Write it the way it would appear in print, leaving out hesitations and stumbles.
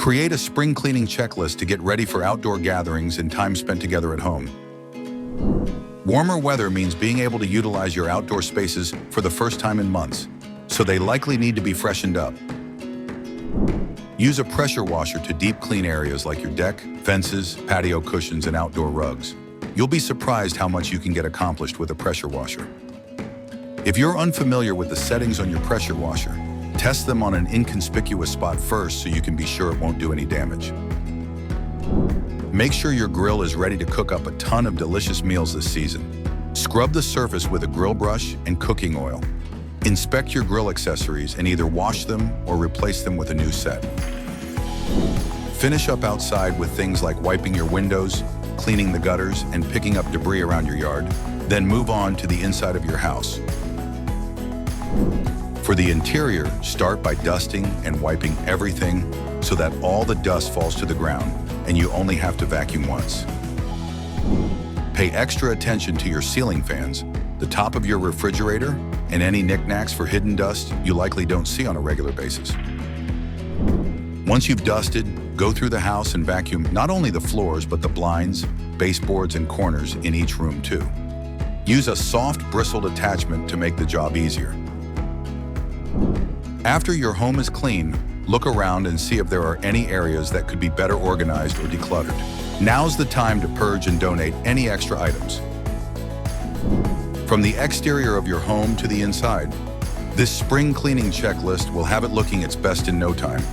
Create a spring cleaning checklist to get ready for outdoor gatherings and time spent together at home. Warmer weather means being able to utilize your outdoor spaces for the first time in months, so they likely need to be freshened up. Use a pressure washer to deep clean areas like your deck, fences, patio cushions, and outdoor rugs. You'll be surprised how much you can get accomplished with a pressure washer. If you're unfamiliar with the settings on your pressure washer, test them on an inconspicuous spot first so you can be sure it won't do any damage. Make sure your grill is ready to cook up a ton of delicious meals this season. Scrub the surface with a grill brush and cooking oil. Inspect your grill accessories and either wash them or replace them with a new set. Finish up outside with things like wiping your windows, cleaning the gutters, and picking up debris around your yard. Then move on to the inside of your house. For the interior, start by dusting and wiping everything so that all the dust falls to the ground and you only have to vacuum once. Pay extra attention to your ceiling fans, the top of your refrigerator, and any knickknacks for hidden dust you likely don't see on a regular basis. Once you've dusted, go through the house and vacuum not only the floors but the blinds, baseboards, and corners in each room too. Use a soft bristled attachment to make the job easier. After your home is clean, look around and see if there are any areas that could be better organized or decluttered. Now's the time to purge and donate any extra items. From the exterior of your home to the inside, this spring cleaning checklist will have it looking its best in no time.